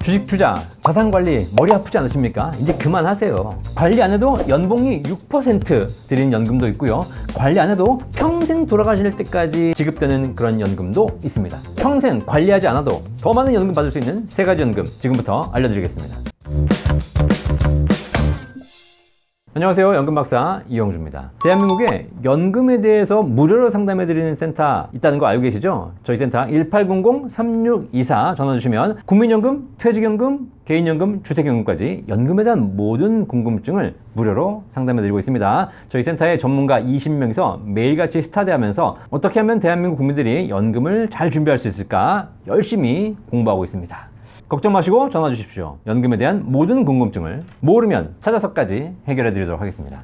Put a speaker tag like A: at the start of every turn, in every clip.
A: 주식 투자, 자산 관리 머리 아프지 않으십니까? 이제 그만하세요. 관리 안 해도 연봉이 6% 드리는 연금도 있고요. 관리 안 해도 평생 돌아가실 때까지 지급되는 그런 연금도 있습니다. 평생 관리하지 않아도 더 많은 연금 받을 수 있는 세 가지 연금 지금부터 알려드리겠습니다. 안녕하세요. 연금박사 이영주입니다. 대한민국에 연금에 대해서 무료로 상담해드리는 센터 있다는 거 알고 계시죠? 저희 센터 1800-3624 전화 주시면 국민연금, 퇴직연금, 개인연금, 주택연금까지 연금에 대한 모든 궁금증을 무료로 상담해드리고 있습니다. 저희 센터에 전문가 20명이서 매일같이 스터디하면서 어떻게 하면 대한민국 국민들이 연금을 잘 준비할 수 있을까 열심히 공부하고 있습니다. 걱정 마시고 전화 주십시오. 연금에 대한 모든 궁금증을 모르면 찾아서까지 해결해 드리도록 하겠습니다.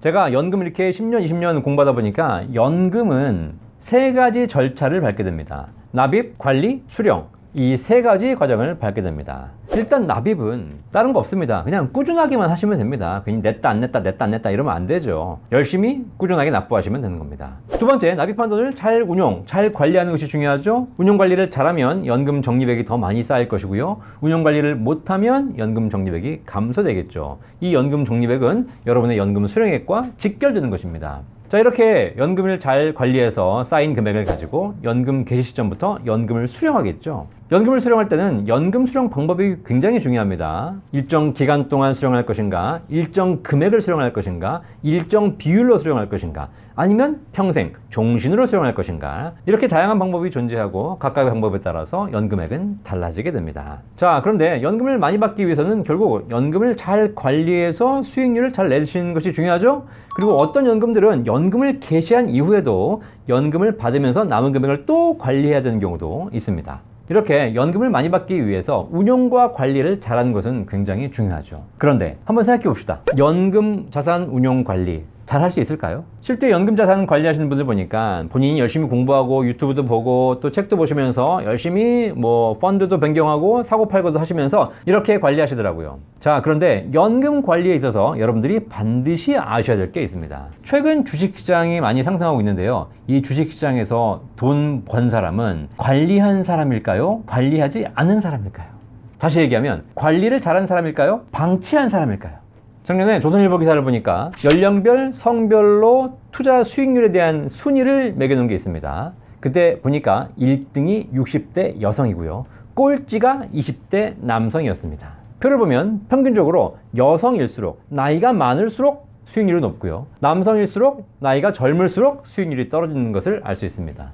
A: 제가 연금 이렇게 10년, 20년 공부하다 보니까 연금은 세 가지 절차를 밟게 됩니다. 납입, 관리, 수령. 이 세 가지 과정을 밟게 됩니다. 일단 납입은 다른 거 없습니다. 그냥 꾸준하게만 하시면 됩니다. 괜히 냈다 안 냈다 냈다 안 냈다 이러면 안 되죠. 열심히 꾸준하게 납부하시면 되는 겁니다. 두 번째, 납입한 돈을 잘 운용, 잘 관리하는 것이 중요하죠. 운용 관리를 잘하면 연금 적립액이 더 많이 쌓일 것이고요. 운용 관리를 못하면 연금 적립액이 감소되겠죠. 이 연금 적립액은 여러분의 연금 수령액과 직결되는 것입니다. 자, 이렇게 연금을 잘 관리해서 쌓인 금액을 가지고 연금 개시 시점부터 연금을 수령하겠죠. 연금을 수령할 때는 연금 수령 방법이 굉장히 중요합니다. 일정 기간 동안 수령할 것인가, 일정 금액을 수령할 것인가, 일정 비율로 수령할 것인가, 아니면 평생 종신으로 수령할 것인가, 이렇게 다양한 방법이 존재하고 각각의 방법에 따라서 연금액은 달라지게 됩니다. 자, 그런데 연금을 많이 받기 위해서는 결국 연금을 잘 관리해서 수익률을 잘 내시는 것이 중요하죠. 그리고 어떤 연금들은 연금을 개시한 이후에도 연금을 받으면서 남은 금액을 또 관리해야 되는 경우도 있습니다. 이렇게 연금을 많이 받기 위해서 운용과 관리를 잘하는 것은 굉장히 중요하죠. 그런데 한번 생각해 봅시다. 연금 자산 운용 관리 잘 할 수 있을까요? 실제 연금 자산 관리하시는 분들 보니까 본인이 열심히 공부하고 유튜브도 보고 또 책도 보시면서 열심히 펀드도 변경하고 사고 팔고도 하시면서 이렇게 관리하시더라고요. 자, 그런데 연금 관리에 있어서 여러분들이 반드시 아셔야 될 게 있습니다. 최근 주식시장이 많이 상승하고 있는데요. 이 주식시장에서 돈 번 사람은 관리한 사람일까요? 관리하지 않은 사람일까요? 다시 얘기하면 관리를 잘한 사람일까요? 방치한 사람일까요? 작년에 조선일보 기사를 보니까 연령별, 성별로 투자 수익률에 대한 순위를 매겨놓은 게 있습니다. 그때 보니까 1등이 60대 여성이고요. 꼴찌가 20대 남성이었습니다. 표를 보면 평균적으로 여성일수록 나이가 많을수록 수익률이 높고요. 남성일수록 나이가 젊을수록 수익률이 떨어지는 것을 알 수 있습니다.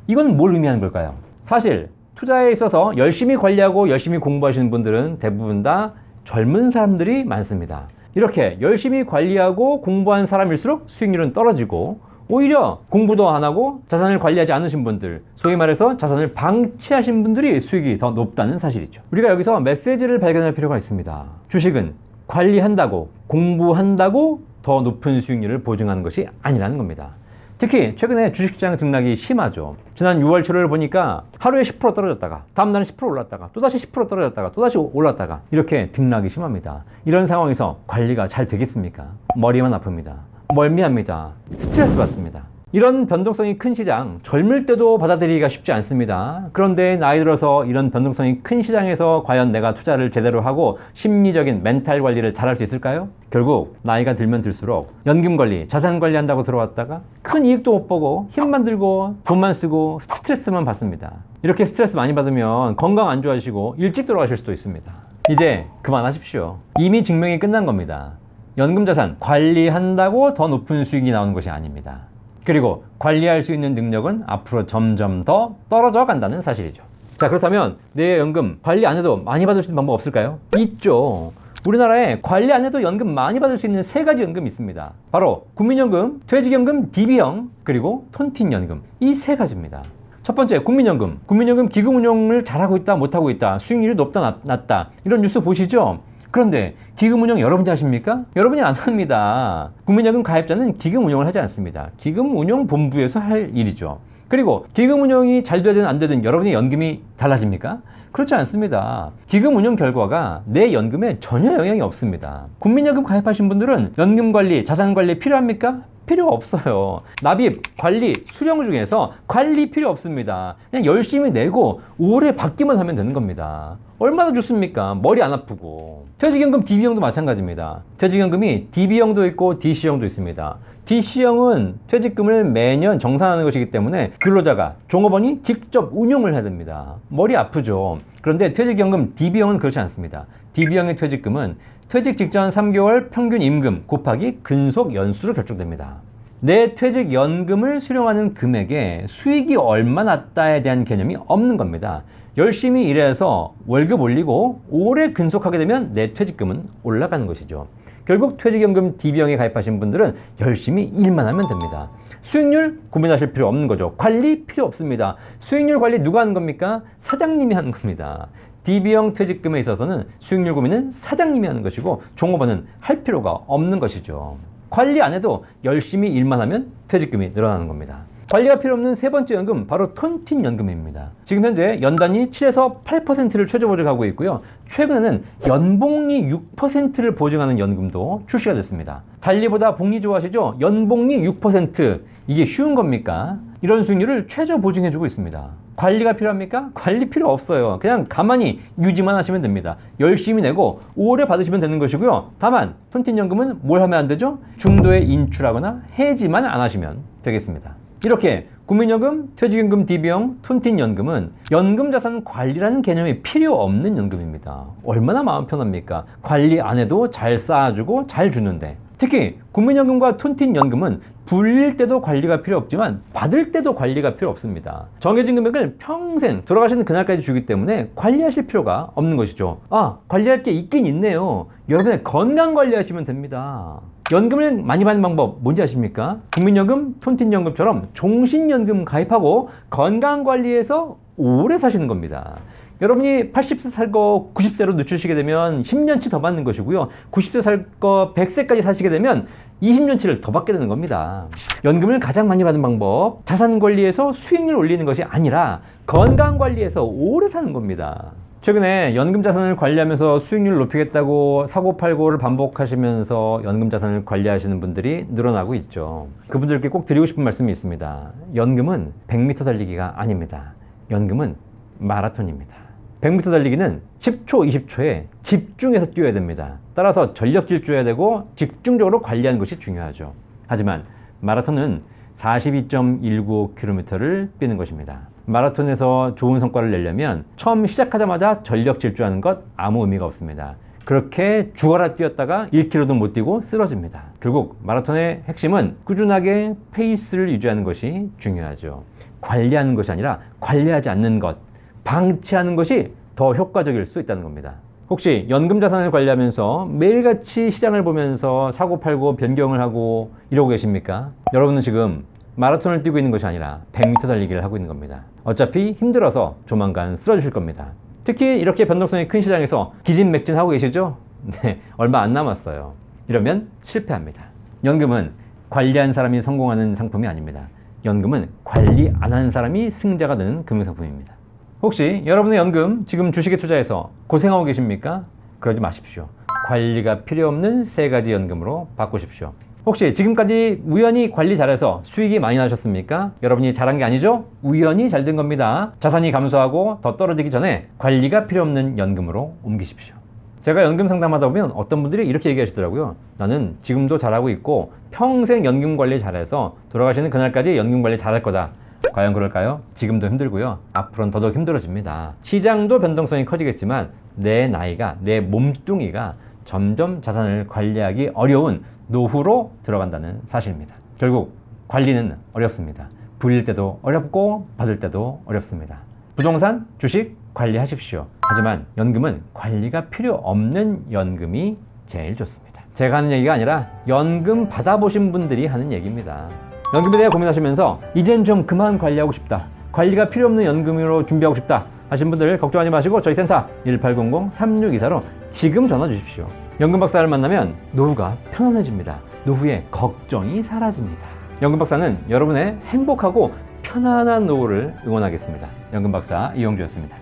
A: 이건 뭘 의미하는 걸까요? 사실 투자에 있어서 열심히 관리하고 열심히 공부하시는 분들은 대부분 다 젊은 사람들이 많습니다. 이렇게 열심히 관리하고 공부한 사람일수록 수익률은 떨어지고 오히려 공부도 안 하고 자산을 관리하지 않으신 분들, 소위 말해서 자산을 방치하신 분들이 수익이 더 높다는 사실이죠. 우리가 여기서 메시지를 발견할 필요가 있습니다. 주식은 관리한다고, 공부한다고 더 높은 수익률을 보증하는 것이 아니라는 겁니다. 특히 최근에 주식시장 등락이 심하죠. 지난 6월, 7월 보니까 하루에 10% 떨어졌다가 다음날은 10% 올랐다가 또다시 10% 떨어졌다가 또다시 올랐다가 이렇게 등락이 심합니다. 이런 상황에서 관리가 잘 되겠습니까? 머리만 아픕니다. 멀미합니다. 스트레스 받습니다. 이런 변동성이 큰 시장, 젊을 때도 받아들이기가 쉽지 않습니다. 그런데 나이 들어서 이런 변동성이 큰 시장에서 과연 내가 투자를 제대로 하고 심리적인 멘탈 관리를 잘할 수 있을까요? 결국 나이가 들면 들수록 연금 관리, 자산 관리한다고 들어왔다가 큰 이익도 못 보고 힘만 들고 돈만 쓰고 스트레스만 받습니다. 이렇게 스트레스 많이 받으면 건강 안 좋아지시고 일찍 돌아가실 수도 있습니다. 이제 그만하십시오. 이미 증명이 끝난 겁니다. 연금 자산 관리한다고 더 높은 수익이 나오는 것이 아닙니다. 그리고 관리할 수 있는 능력은 앞으로 점점 더 떨어져 간다는 사실이죠. 자, 그렇다면 내 연금 관리 안 해도 많이 받을 수 있는 방법 없을까요? 있죠. 우리나라에 관리 안 해도 연금 많이 받을 수 있는 세 가지 연금이 있습니다. 바로 국민연금, 퇴직연금, DB형, 그리고 톤틴연금. 이 세 가지입니다. 첫 번째, 국민연금. 국민연금 기금 운용을 잘하고 있다, 못하고 있다, 수익률이 높다, 낮다, 이런 뉴스 보시죠? 그런데 기금 운용 여러분이 하십니까? 여러분이 안 합니다. 국민연금 가입자는 기금 운용을 하지 않습니다. 기금 운용 본부에서 할 일이죠. 그리고 기금 운용이 잘 되든 안 되든 여러분의 연금이 달라집니까? 그렇지 않습니다. 기금 운용 결과가 내 연금에 전혀 영향이 없습니다. 국민연금 가입하신 분들은 연금 관리, 자산 관리 필요합니까? 필요 없어요. 납입, 관리, 수령 중에서 관리 필요 없습니다. 그냥 열심히 내고 오래 받기만 하면 되는 겁니다. 얼마나 좋습니까? 머리 안 아프고. 퇴직연금 DB형도 마찬가지입니다. 퇴직연금이 DB형도 있고 DC형도 있습니다. DC형은 퇴직금을 매년 정산하는 것이기 때문에 근로자가, 종업원이 직접 운용을 해야 됩니다. 머리 아프죠. 그런데 퇴직연금 DB형은 그렇지 않습니다. DB형의 퇴직금은 퇴직 직전 3개월 평균 임금 곱하기 근속 연수로 결정됩니다. 내 퇴직연금을 수령하는 금액에 수익이 얼마 났다에 대한 개념이 없는 겁니다. 열심히 일해서 월급 올리고 오래 근속하게 되면 내 퇴직금은 올라가는 것이죠. 결국 퇴직연금 DB형에 가입하신 분들은 열심히 일만 하면 됩니다. 수익률 고민하실 필요 없는 거죠. 관리 필요 없습니다. 수익률 관리 누가 하는 겁니까? 사장님이 하는 겁니다. DB형 퇴직금에 있어서는 수익률 고민은 사장님이 하는 것이고 종업원은 할 필요가 없는 것이죠. 관리 안 해도 열심히 일만 하면 퇴직금이 늘어나는 겁니다. 관리가 필요 없는 세 번째 연금, 바로 톤틴 연금입니다. 지금 현재 연단위 7에서 8%를 최저 보증하고 있고요. 최근에는 연봉리 6%를 보증하는 연금도 출시가 됐습니다. 달리보다 복리 좋아하시죠? 연봉리 6%. 이게 쉬운 겁니까? 이런 수익률을 최저 보증해주고 있습니다. 관리가 필요합니까? 관리 필요 없어요. 그냥 가만히 유지만 하시면 됩니다. 열심히 내고 오래 받으시면 되는 것이고요. 다만 톤틴 연금은 뭘 하면 안 되죠? 중도에 인출하거나 해지만 안 하시면 되겠습니다. 이렇게 국민연금, 퇴직연금 DB형, 톤틴 연금은 연금자산 관리라는 개념이 필요 없는 연금입니다. 얼마나 마음 편합니까? 관리 안 해도 잘 쌓아주고 잘 주는데. 특히 국민연금과 톤틴 연금은 불릴 때도 관리가 필요 없지만 받을 때도 관리가 필요 없습니다. 정해진 금액을 평생 돌아가시는 그날까지 주기 때문에 관리하실 필요가 없는 것이죠. 아, 관리할 게 있긴 있네요. 여러분의 건강 관리하시면 됩니다. 연금을 많이 받는 방법 뭔지 아십니까? 국민연금, 톤틴연금처럼 종신연금 가입하고 건강관리해서 오래 사시는 겁니다. 여러분이 80세 살 거 90세로 늦추시게 되면 10년치 더 받는 것이고요. 90세 살 거 100세까지 사시게 되면 20년치를 더 받게 되는 겁니다. 연금을 가장 많이 받는 방법, 자산 관리에서 수익률 올리는 것이 아니라 건강 관리에서 오래 사는 겁니다. 최근에 연금 자산을 관리하면서 수익률을 높이겠다고 사고팔고를 반복하시면서 연금 자산을 관리하시는 분들이 늘어나고 있죠. 그분들께 꼭 드리고 싶은 말씀이 있습니다. 연금은 100m 달리기가 아닙니다. 연금은 마라톤입니다. 100m 달리기는 10초, 20초에 집중해서 뛰어야 됩니다. 따라서 전력 질주해야 되고 집중적으로 관리하는 것이 중요하죠. 하지만 마라톤은 42.195km를 뛰는 것입니다. 마라톤에서 좋은 성과를 내려면 처음 시작하자마자 전력 질주하는 것 아무 의미가 없습니다. 그렇게 죽어라 뛰었다가 1km도 못 뛰고 쓰러집니다. 결국 마라톤의 핵심은 꾸준하게 페이스를 유지하는 것이 중요하죠. 관리하는 것이 아니라 관리하지 않는 것, 방치하는 것이 더 효과적일 수 있다는 겁니다. 혹시 연금 자산을 관리하면서 매일같이 시장을 보면서 사고팔고 변경을 하고 이러고 계십니까? 여러분은 지금 마라톤을 뛰고 있는 것이 아니라 100m 달리기를 하고 있는 겁니다. 어차피 힘들어서 조만간 쓰러지실 겁니다. 특히 이렇게 변동성이 큰 시장에서 기진맥진하고 계시죠? 네, 얼마 안 남았어요. 이러면 실패합니다. 연금은 관리한 사람이 성공하는 상품이 아닙니다. 연금은 관리 안 하는 사람이 승자가 되는 금융상품입니다. 혹시 여러분의 연금 지금 주식에 투자해서 고생하고 계십니까? 그러지 마십시오. 관리가 필요 없는 세 가지 연금으로 바꾸십시오. 혹시 지금까지 우연히 관리 잘해서 수익이 많이 나셨습니까? 여러분이 잘한 게 아니죠? 우연히 잘 된 겁니다. 자산이 감소하고 더 떨어지기 전에 관리가 필요 없는 연금으로 옮기십시오. 제가 연금 상담하다 보면 어떤 분들이 이렇게 얘기하시더라고요. 나는 지금도 잘하고 있고 평생 연금 관리 잘해서 돌아가시는 그날까지 연금 관리 잘할 거다. 과연 그럴까요? 지금도 힘들고요. 앞으로는 더더욱 힘들어집니다. 시장도 변동성이 커지겠지만 내 나이가, 내 몸뚱이가 점점 자산을 관리하기 어려운 노후로 들어간다는 사실입니다. 결국 관리는 어렵습니다. 불릴 때도 어렵고 받을 때도 어렵습니다. 부동산, 주식 관리하십시오. 하지만 연금은 관리가 필요 없는 연금이 제일 좋습니다. 제가 하는 얘기가 아니라 연금 받아보신 분들이 하는 얘기입니다. 연금에 대해 고민하시면서 이젠 좀 그만 관리하고 싶다, 관리가 필요 없는 연금으로 준비하고 싶다 하신 분들 걱정하지 마시고 저희 센터 1800-3624로 지금 전화 주십시오. 연금 박사를 만나면 노후가 편안해집니다. 노후의 걱정이 사라집니다. 연금 박사는 여러분의 행복하고 편안한 노후를 응원하겠습니다. 연금 박사 이용주였습니다.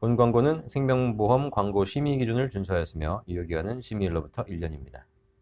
A: 본 광고는 생명보험 광고 심의 기준을 준수하였으며 유효기간은 심의일로부터 1년입니다.